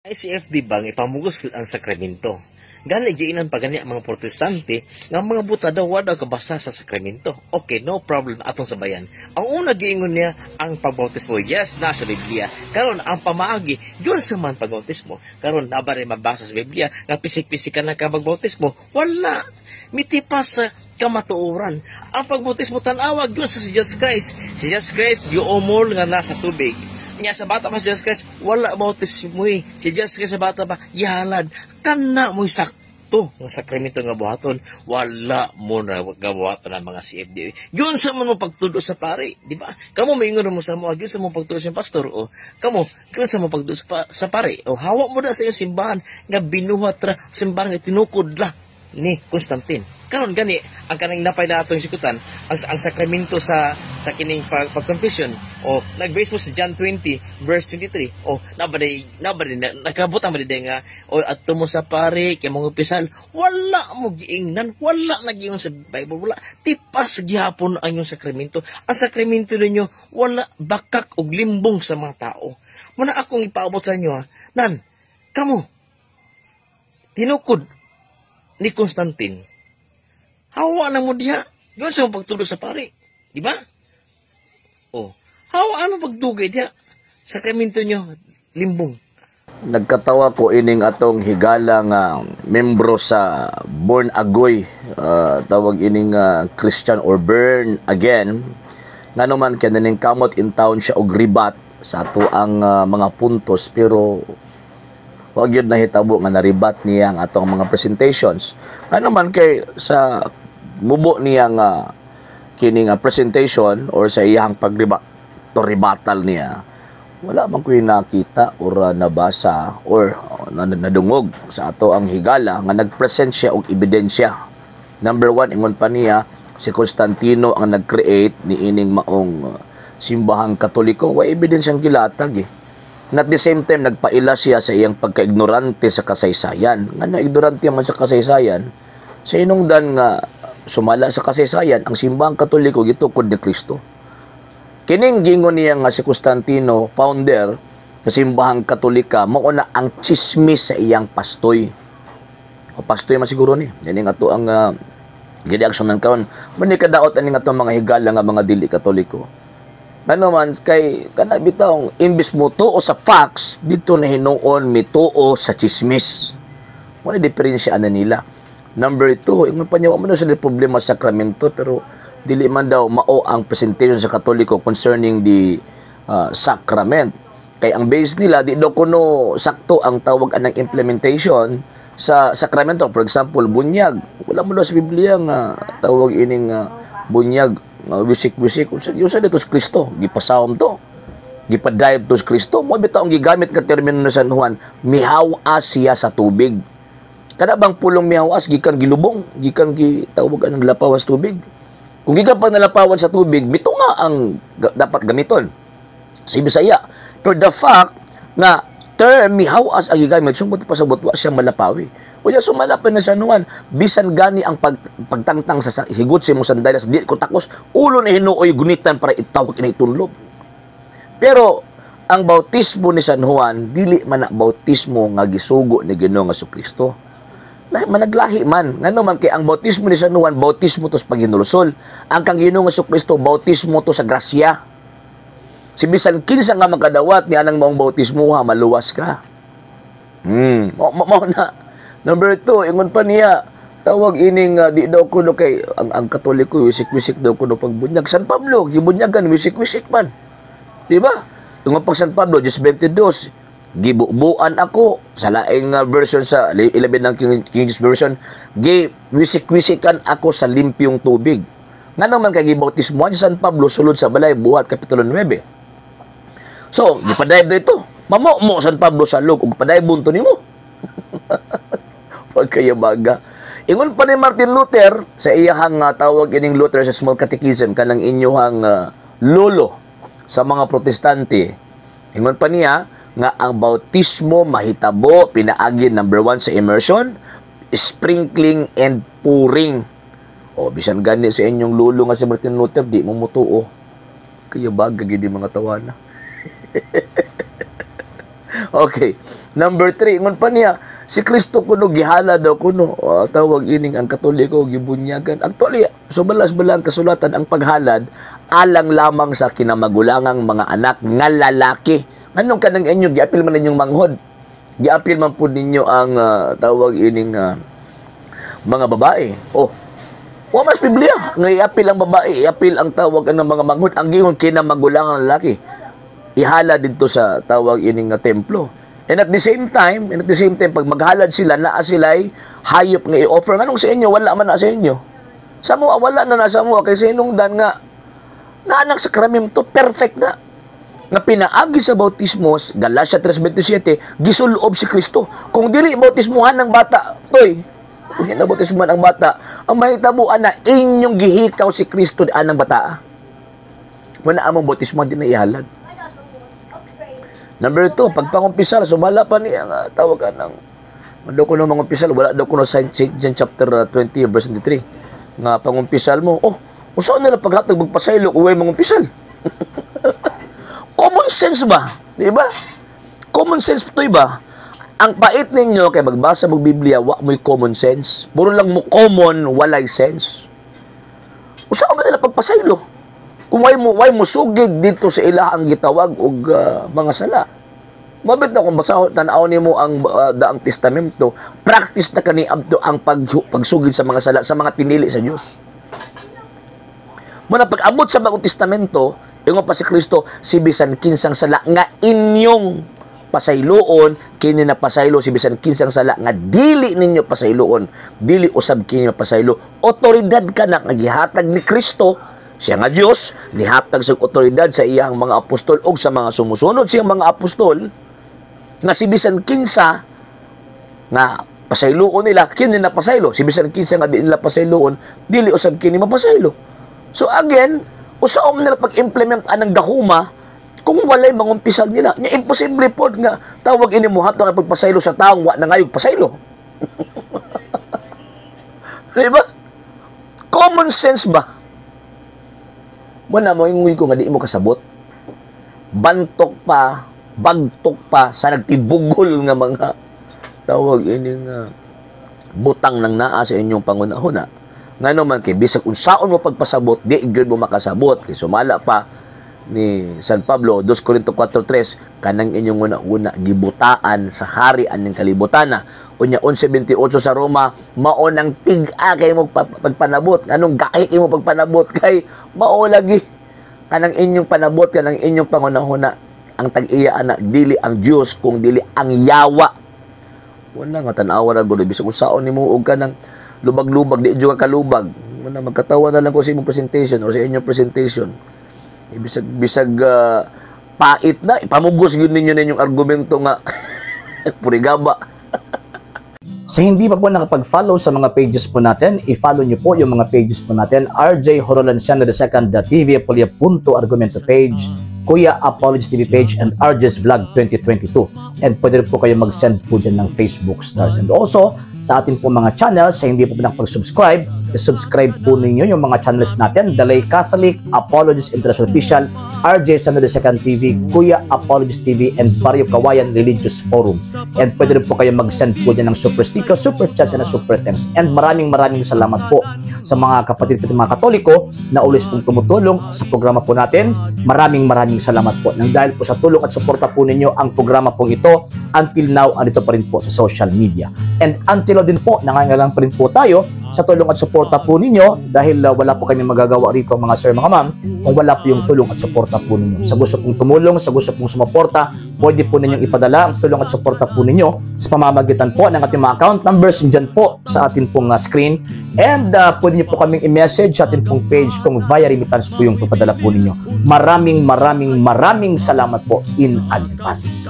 ICFD bang ipamugos ang sakramento? Gani giinan pa gani ang mga protestante nga mga buta daw wala kabasa sa sakramento. Okay, no problem atong sabayan. Ang una giingon niya ang pagbautismo. Yes, nasa Biblia. Karon ang pamaagi, yun sa man pagbautismo. Karon nabare mabasa sa Biblia nga pisik-pisikan na ka pagbautismo. Wala. Mitipas sa kamatuoran. Ang pagbautismo tanawag yun sa si Jesus Christ. Si Jesus Christ giumol nga nasa tubig. Nya sa bata pa si Jesus Christ, wala bautismo eh. Si Jesus Christ sa bata pa, yahalad. Kana mo'y sakto ng sakramento nga buhaton. Wala mo na nga buhaton ng mga CFD. Yun sa mo pagtudo sa pare. Di ba? Kamu maingon mo sa mo, yun sa mo pagtudo sa pastor. O, kamu, yun sa mo pagtudo sa pare. O, hawak mo na sa iyong simbahan nga binuhat ra simbahan nga tinukod la ni Constantine. Karon gani ang kanang napay na atong sikutan ang sakramento sa kining pag-confession o nag-base mo sa John 20 verse 23 o nabadi nakabutang ba nga o adto mo sa pare kay mga opisyal wala mo giingnan wala nagiingon sa Bible wala tipas gihapon ang inyong sakramento ang sakramento ninyo wala bakak og limbong sa mga tao muna akong ipaabot sa inyo nan kamo tinukod ni Constantine hawa na mo diha. Doon sa pagtudo sa pare. Di ba? Oh. Hawa ano pagdugay diha. Sakramento nyo, limbong. Nagkatawa ko ining atong higala nga membro sa Born Agoy. Tawag ining Christian or Born Again. Nga naman kaya naning kamot in town siya og ribat sa ato ang mga puntos. Pero wag yun nahitabo nga naribat niya ang atong mga presentations. Nga naman kay sa mubo niya nga kining presentation or sa iyang pagribatal niya wala man ko nakita or nabasa or nadungog sa ato ang higala nga nagpresent siya og ebidensya. Number 1 ingon pa niya si Constantino ang nag-create ni ining maong simbahang Katoliko wa ebidensyang gilatag eh. And at the same time nagpaila siya sa iyang pagka-ignorante sa kasaysayan. Nga ignorante man sa kasaysayan sa inungdan nga sumala sa kasaysayan ang simbahang Katoliko gitukod ni Kristo. Kining gingon niya nga si Constantino, founder sa simbahang Katolika, mao na ang chismis sa iyang pastoy. O pastoy man siguro ni. Yan nga to ang gidi-action ng karon. Mani kadaot ani nga to mga higala nga mga dili Katoliko. Ano man kay kana bitaw imbis mo tuo sa facts dito na hinuon mi tuo sa chismis. Mo diferensya ana nila. Number 2, ingon pa niya, ano sa problema sa sakramento, pero dili man daw mao ang presentation sa Katoliko concerning the sacrament. Kaya ang base nila, di daw kuno sakto ang tawag ng implementation sa sakramento. For example, bunyag. Wala mo daw sa Biblia nga tawag ining bunyag, wisik-wisik. Yung sa dito sa Kristo, gipasawam to. Gipadive to sa Kristo. Mo bitaw ang gigamit ka termino na San Juan, mihawas siya sa tubig. Kada bang pulong mihawas, gikan gilubong, gikan gitawag ang lapawan sa tubig. Kung gikan pa nalapawan sa tubig, bito nga ang dapat gamiton. Si Bisaya. Pero the fact nga term mihawas ang gigamit, sumot pa sa butwa siya malapawi. O yan, sumalapin na sa nuwan. Bisan gani ang pagtangtang sa higot si mo sandalas, di ko takos, ulo na hinuoy gunitan para itawag inaitunlob. Pero ang bautismo ni San Juan, dili man na bautismo nga gisugo ni Ginoong Jesucristo. Managlahi man. Nga naman kay ang bautismo ni San Juan, bautismo to sa paghinulusol. Ang kang Ginoong Jesucristo, bautismo to sa grasya. Si bisan kinsa nga makadawat ni anang maong bautismo ha, maluwas ka. Mao na. Number 2, ingon pa niya, tawag ining di daw kuno kay ang Katoliko, wisik-wisik daw kuno pagbunyag. San Pablo, gibunyagan, wisik-wisik man. Di ba? Ingon pag San Pablo, Diyos 22, gibubuan ako sa laing version sa 11 ng King James version wisik-wisikan ako sa limpyong tubig nga naman kay gibautismoan si San Pablo sulod sa balay buhat kapitulo 9 so gipadayb dito mamo San Pablo sa log ug padayb bunto nimo pagkayabaga ingon pa ni Martin Luther sa iyang tawag ining Luther sa Small Catechism kanang inyohang lolo sa mga protestante ingon pa niya nga ang bautismo mahitabo pinaagi number 1 sa immersion, sprinkling and pouring. O bisan gani sa inyong lulo nga si Martin Luther di mo mutuo. Kaya baga gid mga tawana. Okay. Number 3, ngon pa niya, si Kristo kuno gihala daw kuno. Tawag ining ang Katoliko gibunyagan. Actually, so balas-balang kasulatan ang paghalad alang lamang sa kinamagulangang mga anak nga lalaki. Anong kanang inyo giapil man ninyong manghod? Giapil man po ninyo ang tawag ining mga babae. Wa mas Biblia nga iapil ang babae, iapil ang tawag ng mga manghod, ang gihon kinamagulangang lalaki. Ihala dito sa tawag ining templo. And at the same time, pag maghalad sila, naa sila'y hayop nga i-offer. Anong sa inyo? Wala man na sa inyo. Sa mua, wala na sa mua. Kasi sinungdan nga, naanak sakramento, perfect na. Nga pinaagi sa bautismos, Galatia 3:27, gisulob si Kristo. Kung dili bautismuhan ng bata, kung hindi na bautismuhan ang bata, ang mahitabuan na inyong gihikaw si Kristo di anang bata. Wala among bautismuhan din na ihalad. Number 2, pagpangumpisal, sumala pa niya nga tawagan ng daw ko ng mga umpisal, wala daw ko na St. John chapter 20 verse 23 nga pangumpisal mo, saan nila paghatag magpasaylo kung may mga umpisal? Common sense ba? Di ba? Common sense to ba? Ang pait ninyo kay magbasa mo Biblia, wa mo'y common sense. Puro lang mo common, walay sense. Saan nila pagpasaylo? Kung way mo sugid dito sa ilahang gitawag og mga sala. Mabit na kung tanaw nimo ang daang testamento, practice na kani abdo ang pagsugid sa mga sala sa mga pinili sa Dios. Muna pag-abot sa Bagong Testamento, ingon pa si Kristo, si bisan kinsang sala nga inyong pasayloon, kini na pasaylo si bisan kinsang sala nga dili ninyo pasayloon, dili usab kini na pasaylo. Otoridad ka na gihatag ni Kristo. Siya nga Diyos, nihatag sa otoridad sa iyang mga apostol o sa mga sumusunod siyang mga apostol nga si bisan kinsa nga pasayloon nila, kini na pasaylo. Si bisan kinsa nga di nila pasayloon, dili usab kini mapasaylo. So again, usaom nila pag-implement anang gahuma kung walay mangumpisal nila. Nya imposible pod nga tawag ini mo hatag ang pagpasaylo sa taong wa na ngayog pasaylo. Diba? Common sense ba? Wala mo ingoy ko nga di mo kasabot. Bantok pa, bagtok pa sa nagtibugol nga mga tawag ining butang nang naa sa inyong pangunahuna. Ngano man kay bisag unsaon mo pagpasabot, di gyud mo makasabot. Kay sumala pa ni San Pablo 2 Corinto 4:3 kanang inyong una-una gibutaan sa harian ng kalibutana. Unya 11:28 sa Roma, mao nang tig-a kay mo pagpanabot. Anong gahi mo pagpanabot kay mao lagi kanang inyong panabot kanang inyong pangunahuna ang tag-iya anak dili ang Dios kung dili ang yawa. Wala nga tan-awa ra gud bisag usaon nimo og kanang lubag-lubag di jud ka kalubag. Wala magkatawa na lang ko sa imong presentation o sa inyong presentation. Bisag pait na ipamugos gyud ninyo ninyong argumento nga purigaba. Sa hindi pa po nakapag-follow sa mga pages po natin, i-follow nyo po yung mga pages po natin, RJ Horolanciano II, TV Apolia Punto Argumento page, Kuya Apologies TV page, and RJ's Vlog 2022. And pwede rin po kayo mag-send po dyan ng Facebook stars. And also, sa atin po mga channels, sa hindi po nakapag-subscribe, i-subscribe po ninyo yung mga channels natin, The Lay Catholic, Apologies International Official, RJ Sano II TV, Kuya Apologies TV, and Barrio Kawayan Religious Forum. And pwede rin po kayo mag-send po dyan ng super sticker, super chats, and super thanks. And maraming salamat po sa mga kapatid at mga Katoliko na ulis pong tumutulong sa programa po natin. Maraming salamat po. Nang dahil po sa tulong at suporta po ninyo, ang programa pong ito, until now, andito pa rin po sa social media. And until now din po, nangangailangan pa rin po tayo sa tulong at suporta po ninyo dahil wala po kami magagawa rito mga sir, mga ma'am, kung wala po yung tulong at suporta po ninyo. Sa gusto pong tumulong, sa gusto pong sumuporta, pwede po ninyong ipadala ang tulong at suporta po ninyo sa pamamagitan po ng ating mga account numbers dyan po sa ating pong screen. And pwede nyo po kaming i-message sa ating pong page kung via remittance po yung papadala po ninyo. Maraming salamat po in advance.